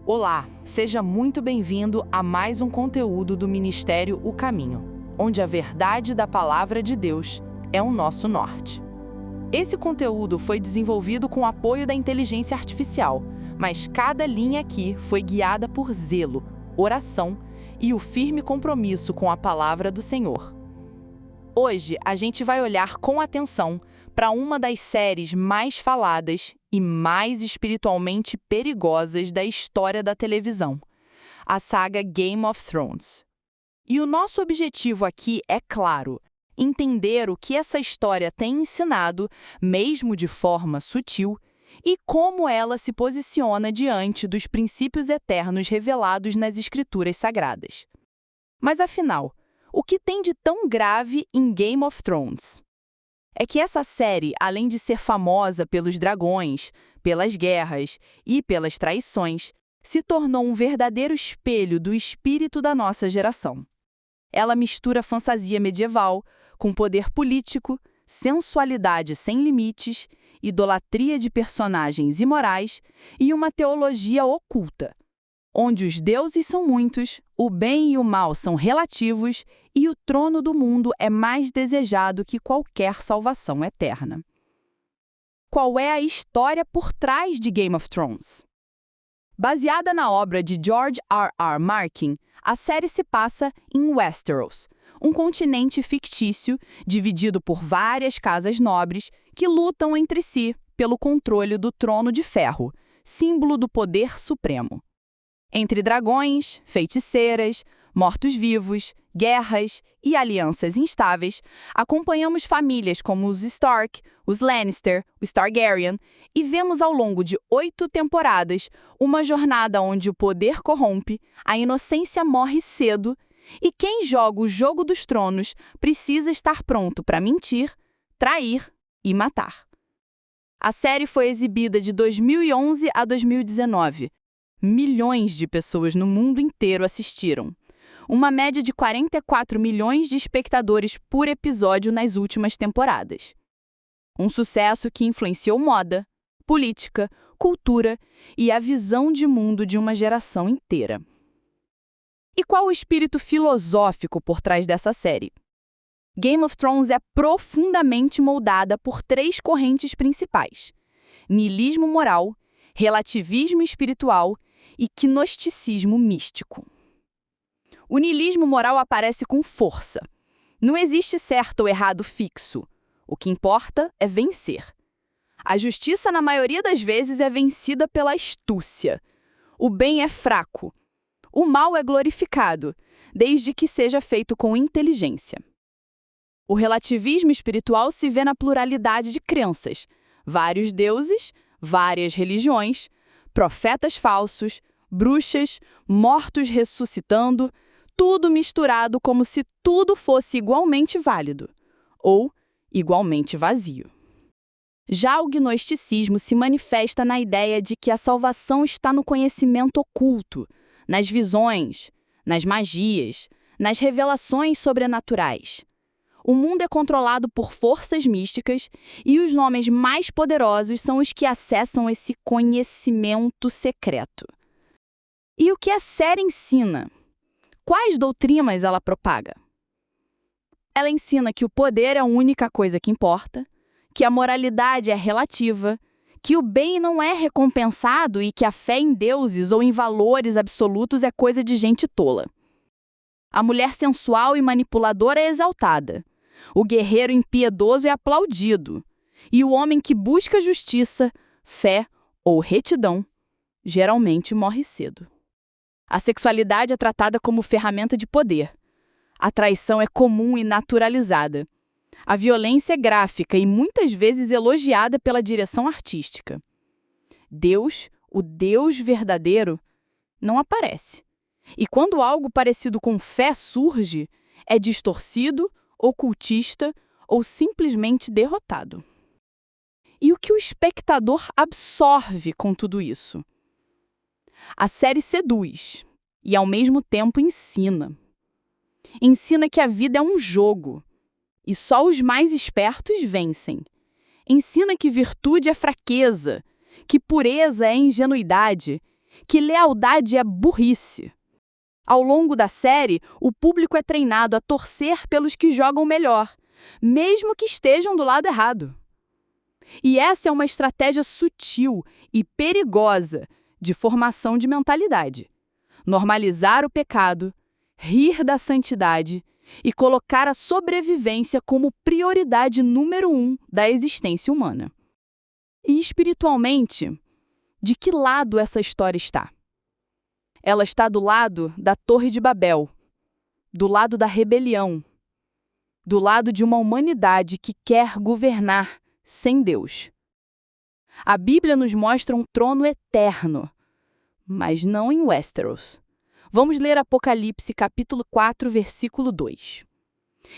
Olá, seja muito bem-vindo a mais um conteúdo do Ministério O Caminho, onde a verdade da Palavra de Deus é o nosso norte. Esse conteúdo foi desenvolvido com o apoio da inteligência artificial, mas cada linha aqui foi guiada por zelo, oração e o firme compromisso com a Palavra do Senhor. Hoje, a gente vai olhar com atenção para uma das séries mais faladas e mais espiritualmente perigosas da história da televisão, a saga Game of Thrones. E o nosso objetivo aqui é claro, entender o que essa história tem ensinado, mesmo de forma sutil, e como ela se posiciona diante dos princípios eternos revelados nas Escrituras Sagradas. Mas afinal, o que tem de tão grave em Game of Thrones? É que essa série, além de ser famosa pelos dragões, pelas guerras e pelas traições, se tornou um verdadeiro espelho do espírito da nossa geração. Ela mistura fantasia medieval com poder político, sensualidade sem limites, idolatria de personagens imorais e uma teologia oculta, onde os deuses são muitos, o bem e o mal são relativos e o trono do mundo é mais desejado que qualquer salvação eterna. Qual é a história por trás de Game of Thrones? Baseada na obra de George R.R. Martin, a série se passa em Westeros, um continente fictício dividido por várias casas nobres que lutam entre si pelo controle do Trono de Ferro, símbolo do poder supremo. Entre dragões, feiticeiras, mortos-vivos, guerras e alianças instáveis, acompanhamos famílias como os Stark, os Lannister, os Targaryen e vemos ao longo de 8 temporadas uma jornada onde o poder corrompe, a inocência morre cedo e quem joga o jogo dos tronos precisa estar pronto para mentir, trair e matar. A série foi exibida de 2011 a 2019. Milhões de pessoas no mundo inteiro assistiram. Uma média de 44 milhões de espectadores por episódio nas últimas temporadas. Um sucesso que influenciou moda, política, cultura e a visão de mundo de uma geração inteira. E qual o espírito filosófico por trás dessa série? Game of Thrones é profundamente moldada por 3 correntes principais: niilismo moral, relativismo espiritual e gnosticismo místico. O niilismo moral aparece com força. Não existe certo ou errado fixo. O que importa é vencer. A justiça, na maioria das vezes, é vencida pela astúcia. O bem é fraco. O mal é glorificado, desde que seja feito com inteligência. O relativismo espiritual se vê na pluralidade de crenças, vários deuses, várias religiões, profetas falsos, bruxas, mortos ressuscitando, tudo misturado como se tudo fosse igualmente válido, ou igualmente vazio. Já o gnosticismo se manifesta na ideia de que a salvação está no conhecimento oculto, nas visões, nas magias, nas revelações sobrenaturais. O mundo é controlado por forças místicas e os homens mais poderosos são os que acessam esse conhecimento secreto. E o que a série ensina? Quais doutrinas ela propaga? Ela ensina que o poder é a única coisa que importa, que a moralidade é relativa, que o bem não é recompensado e que a fé em deuses ou em valores absolutos é coisa de gente tola. A mulher sensual e manipuladora é exaltada. O guerreiro impiedoso é aplaudido. E o homem que busca justiça, fé ou retidão, geralmente morre cedo. A sexualidade é tratada como ferramenta de poder. A traição é comum e naturalizada. A violência é gráfica e muitas vezes elogiada pela direção artística. Deus, o Deus verdadeiro, não aparece. E quando algo parecido com fé surge, é distorcido, ocultista ou simplesmente derrotado. E o que o espectador absorve com tudo isso? A série seduz e, ao mesmo tempo, ensina. Ensina que a vida é um jogo e só os mais espertos vencem. Ensina que virtude é fraqueza, que pureza é ingenuidade que lealdade é burrice. Ao longo da série, o público é treinado a torcer pelos que jogam melhor, mesmo que estejam do lado errado. E essa é uma estratégia sutil e perigosa de formação de mentalidade. Normalizar o pecado, rir da santidade e colocar a sobrevivência como prioridade número 1 da existência humana. E espiritualmente, de que lado essa história está? Ela está do lado da Torre de Babel, do lado da rebelião, do lado de uma humanidade que quer governar sem Deus. A Bíblia nos mostra um trono eterno, mas não em Westeros. Vamos ler Apocalipse capítulo 4, versículo 2.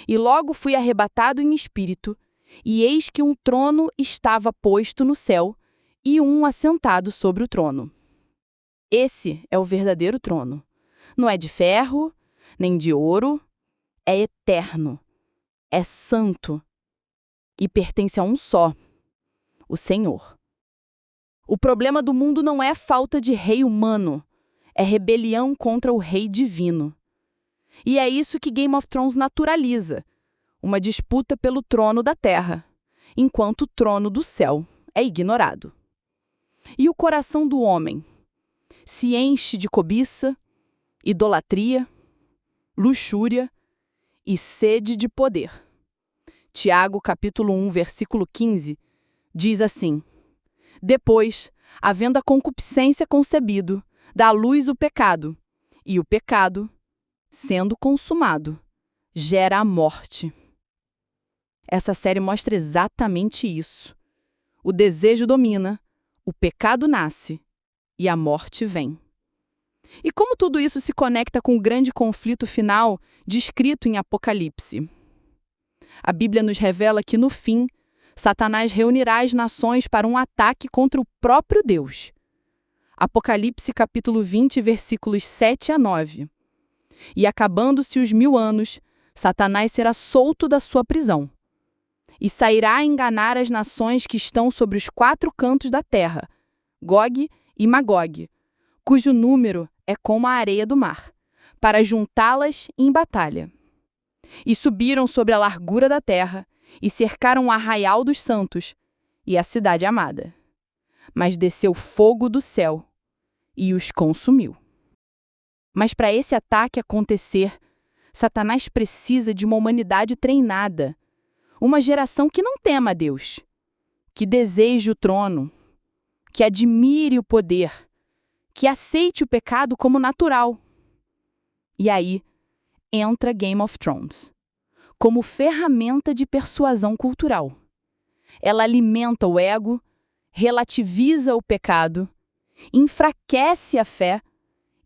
E logo fui arrebatado em espírito, e eis que um trono estava posto no céu, e um assentado sobre o trono. Esse é o verdadeiro trono. Não é de ferro, nem de ouro, é eterno, é santo e pertence a um só, o Senhor. O problema do mundo não é falta de rei humano, é rebelião contra o rei divino. E é isso que Game of Thrones naturaliza, uma disputa pelo trono da terra, enquanto o trono do céu é ignorado. E o coração do homem se enche de cobiça, idolatria, luxúria e sede de poder. Tiago, capítulo 1, versículo 15, diz assim: Depois, havendo a concupiscência concebido, dá à luz o pecado, e o pecado, sendo consumado, gera a morte. Essa série mostra exatamente isso. O desejo domina, o pecado nasce e a morte vem. E como tudo isso se conecta com o grande conflito final descrito em Apocalipse? A Bíblia nos revela que, no fim, Satanás reunirá as nações para um ataque contra o próprio Deus. Apocalipse capítulo 20, versículos 7 a 9. E acabando-se os 1000 anos, Satanás será solto da sua prisão e sairá a enganar as nações que estão sobre os 4 cantos da terra, Gog e Magog, cujo número é como a areia do mar, para juntá-las em batalha. E subiram sobre a largura da terra, e cercaram o arraial dos santos e a cidade amada. Mas desceu fogo do céu e os consumiu. Mas para esse ataque acontecer, Satanás precisa de uma humanidade treinada, uma geração que não tema a Deus, que deseje o trono, que admire o poder, que aceite o pecado como natural. E aí entra Game of Thrones, como ferramenta de persuasão cultural. Ela alimenta o ego, relativiza o pecado, enfraquece a fé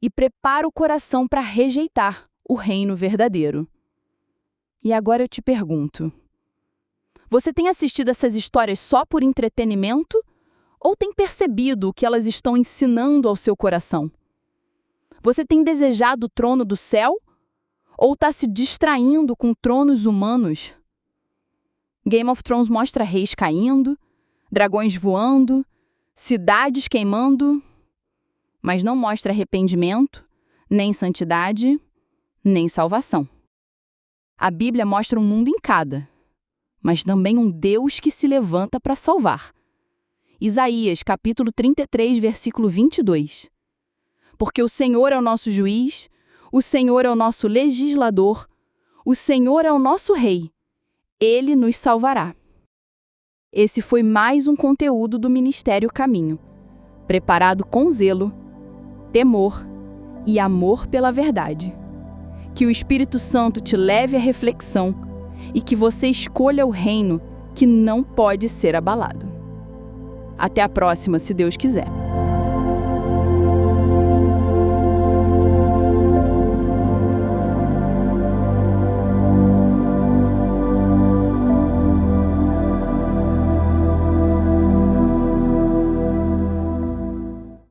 e prepara o coração para rejeitar o reino verdadeiro. E agora eu te pergunto, você tem assistido essas histórias só por entretenimento ou tem percebido o que elas estão ensinando ao seu coração? Você tem desejado o trono do céu ou está se distraindo com tronos humanos? Game of Thrones mostra reis caindo, dragões voando, cidades queimando, mas não mostra arrependimento, nem santidade, nem salvação. A Bíblia mostra um mundo em cada, mas também um Deus que se levanta para salvar. Isaías, capítulo 33, versículo 22. Porque o Senhor é o nosso juiz, o Senhor é o nosso legislador, o Senhor é o nosso rei. Ele nos salvará. Esse foi mais um conteúdo do Ministério Caminho, preparado com zelo, temor e amor pela verdade. Que o Espírito Santo te leve à reflexão e que você escolha o reino que não pode ser abalado. Até a próxima, se Deus quiser.